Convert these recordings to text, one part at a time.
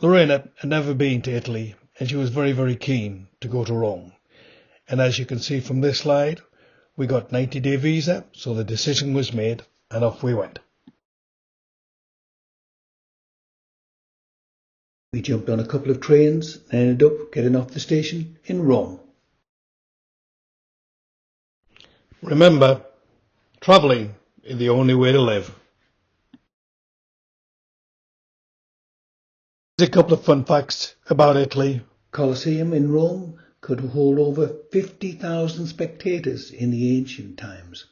Lorena had never been to Italy and she was very keen to go to Rome. And as you can see from this slide, we got 90-day visa, so the decision was made and off we went. We jumped on a couple of trains and ended up getting off the station in Rome. Remember, travelling is the only way to live. Here's a couple of fun facts about Italy. Colosseum in Rome could hold over 50,000 spectators in the ancient times.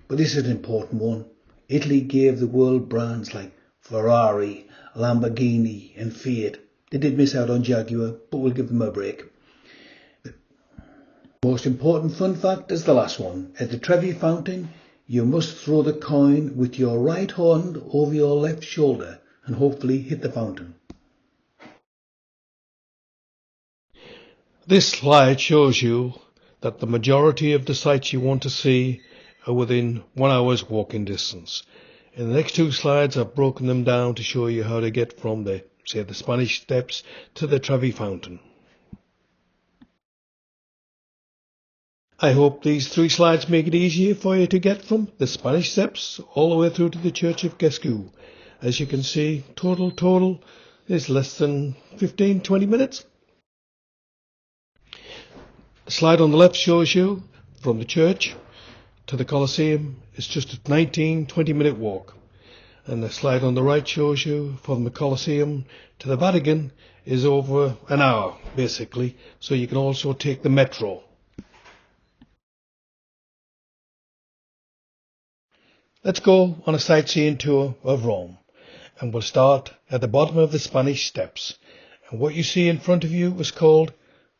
But this is an important one. Italy gave the world brands like Ferrari, Lamborghini and Fiat. They did miss out on Jaguar, but we'll give them a break. The most important fun fact is the last one. At the Trevi Fountain, you must throw the coin with your right hand over your left shoulder and hopefully hit the fountain. This slide shows you that the majority of the sites you want to see are within 1 hour's walking distance. In the next two slides I've broken them down to show you how to get from the Spanish Steps to the Trevi Fountain. I hope these 3 slides make it easier for you to get from the Spanish Steps all the way through to the Church of Gesù. As you can see, total is less than 15-20 minutes. The slide on the left shows you from the church to the Colosseum is just a 19-20 minute walk. And the slide on the right shows you from the Colosseum to the Vatican is over an hour, basically. So you can also take the metro. Let's go on a sightseeing tour of Rome. And we'll start at the bottom of the Spanish Steps. And what you see in front of you is called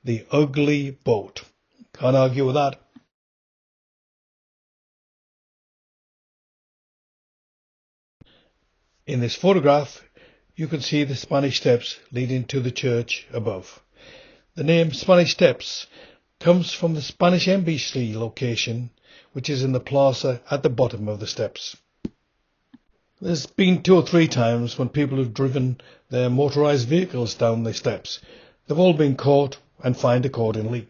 the Ugly Boat. Can't argue with that. In this photograph, you can see the Spanish Steps leading to the church above. The name Spanish Steps comes from the Spanish Embassy location, which is in the plaza at the bottom of the steps. There's been 2 or 3 times when people have driven their motorised vehicles down the steps. They've all been caught and fined accordingly.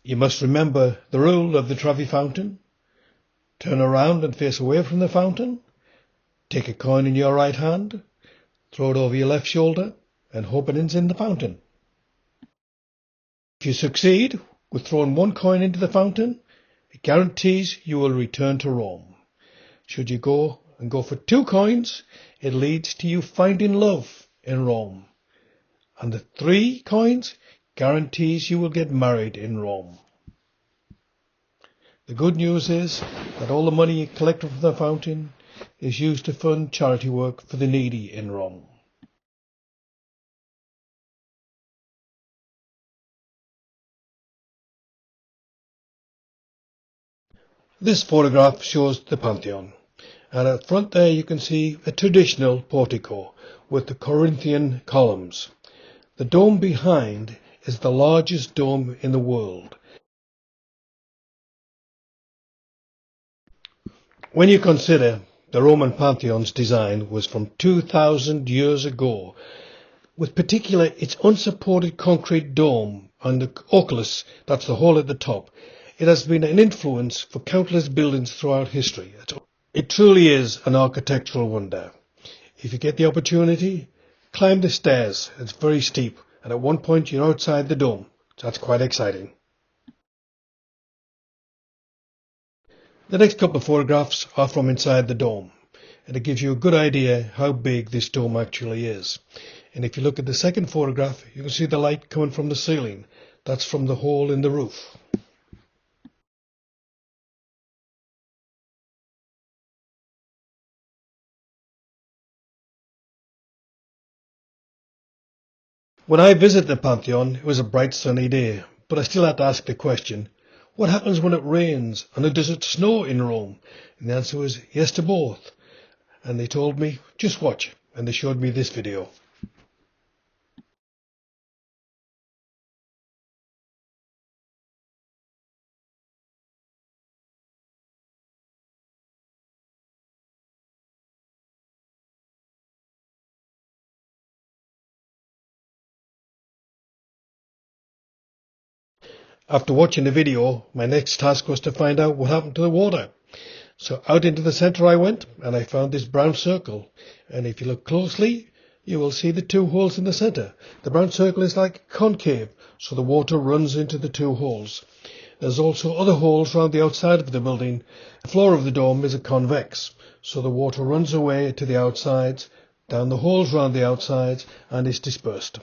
You must remember the rule of the Trevi Fountain. Turn around and face away from the fountain. Take a coin in your right hand. Throw it over your left shoulder and hope it ends in the fountain. If you succeed with throwing 1 coin into the fountain, it guarantees you will return to Rome. Should you go for 2 coins, it leads to you finding love in Rome. And the 3 coins guarantees you will get married in Rome. The good news is that all the money you collect from the fountain is used to fund charity work for the needy in Rome. This photograph shows the Pantheon, and at front there you can see a traditional portico with the Corinthian columns. The dome behind is the largest dome in the world. When you consider the Roman Pantheon's design was from 2,000 years ago, with particular its unsupported concrete dome and the oculus, that's the hole at the top, it has been an influence for countless buildings throughout history. It truly is an architectural wonder. If you get the opportunity, climb the stairs. It's very steep, and at one point you're outside the dome. So that's quite exciting. The next couple of photographs are from inside the dome, and it gives you a good idea how big this dome actually is. And if you look at the second photograph, you can see the light coming from the ceiling. That's from the hole in the roof. When I visited the Pantheon, it was a bright sunny day, but I still had to ask the question, what happens when it rains and does it snow in Rome? And the answer was yes to both. And they told me, just watch, and they showed me this video. After watching the video, my next task was to find out what happened to the water. So out into the centre I went, and I found this brown circle. And if you look closely, you will see the two holes in the centre. The brown circle is like concave, so the water runs into the two holes. There's also other holes around the outside of the building. The floor of the dome is a convex, so the water runs away to the outsides, down the holes around the outsides, and is dispersed.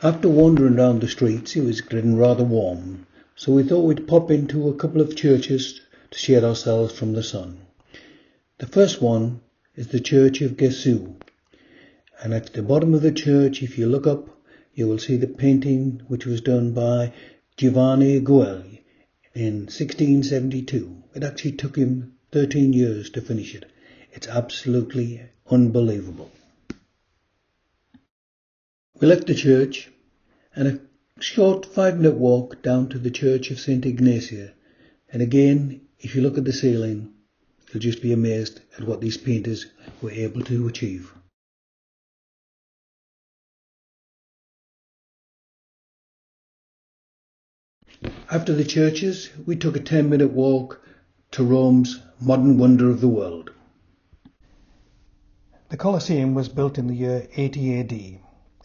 After wandering around the streets, it was getting rather warm, so we thought we'd pop into a couple of churches to shade ourselves from the sun. The first one is the Church of Gesu, and at the bottom of the church, if you look up, you will see the painting which was done by Giovanni Guelli in 1672. It actually took him 13 years to finish it. It's absolutely unbelievable. We left the church and a short 5-minute walk down to the Church of St. Ignatia, and again, if you look at the ceiling, you'll just be amazed at what these painters were able to achieve. After the churches, we took a 10-minute walk to Rome's modern wonder of the world. The Colosseum was built in the year 80 AD.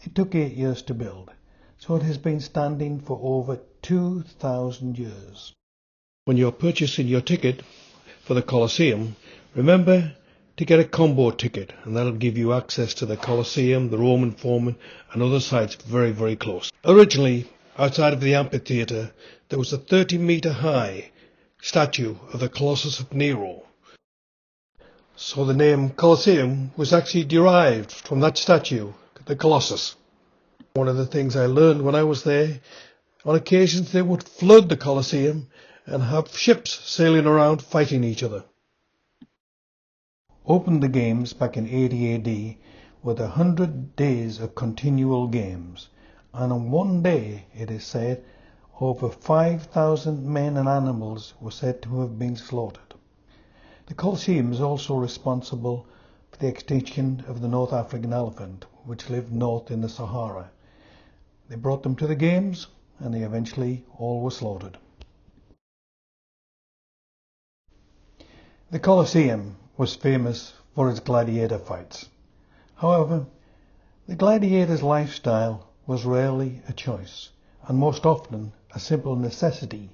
It took 8 years to build, so it has been standing for over 2,000 years. When you're purchasing your ticket for the Colosseum, remember to get a combo ticket, and that'll give you access to the Colosseum, the Roman Forum, and other sites very, very close. Originally, outside of the amphitheatre, there was a 30-metre high statue of the Colossus of Nero. So the name Colosseum was actually derived from that statue, the Colossus. One of the things I learned when I was there, on occasions they would flood the Colosseum and have ships sailing around fighting each other. Opened the games back in 80 AD with 100 days of continual games, and on one day, it is said, over 5,000 men and animals were said to have been slaughtered. The Colosseum is also responsible for the extinction of the North African elephant, which lived north in the Sahara. They brought them to the games, and they eventually all were slaughtered. The Colosseum was famous for its gladiator fights. However, the gladiator's lifestyle was rarely a choice, and most often a simple necessity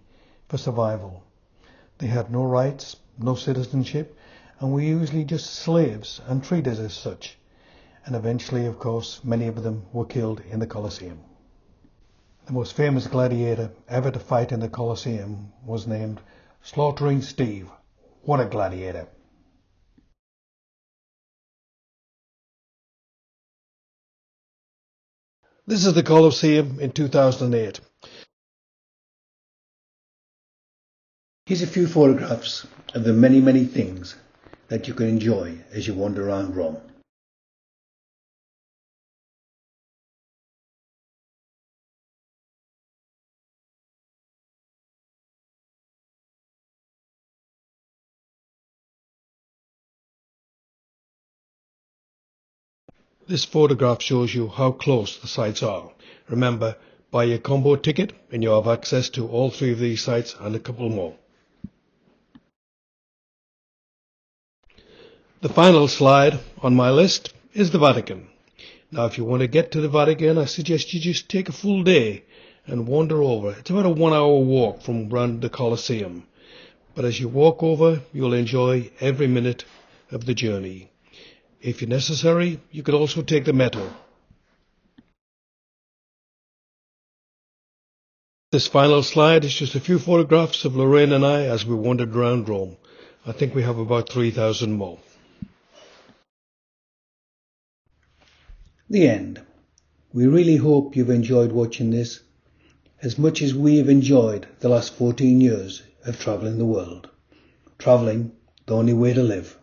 for survival. They had no rights, no citizenship, and were usually just slaves and treated as such. And eventually, of course, many of them were killed in the Colosseum. The most famous gladiator ever to fight in the Colosseum was named Slaughtering Steve. What a gladiator! This is the Colosseum in 2008. Here's a few photographs of the many, many things that you can enjoy as you wander around Rome. This photograph shows you how close the sites are. Remember, buy your combo ticket and you have access to all 3 of these sites and a couple more. The final slide on my list is the Vatican. Now, if you want to get to the Vatican, I suggest you just take a full day and wander over. It's about a 1-hour walk from around the Colosseum. But as you walk over, you'll enjoy every minute of the journey. If necessary, you could also take the metro. This final slide is just a few photographs of Lorraine and I as we wandered around Rome. I think we have about 3,000 more. The end. We really hope you've enjoyed watching this as much as we have enjoyed the last 14 years of travelling the world. Travelling, the only way to live.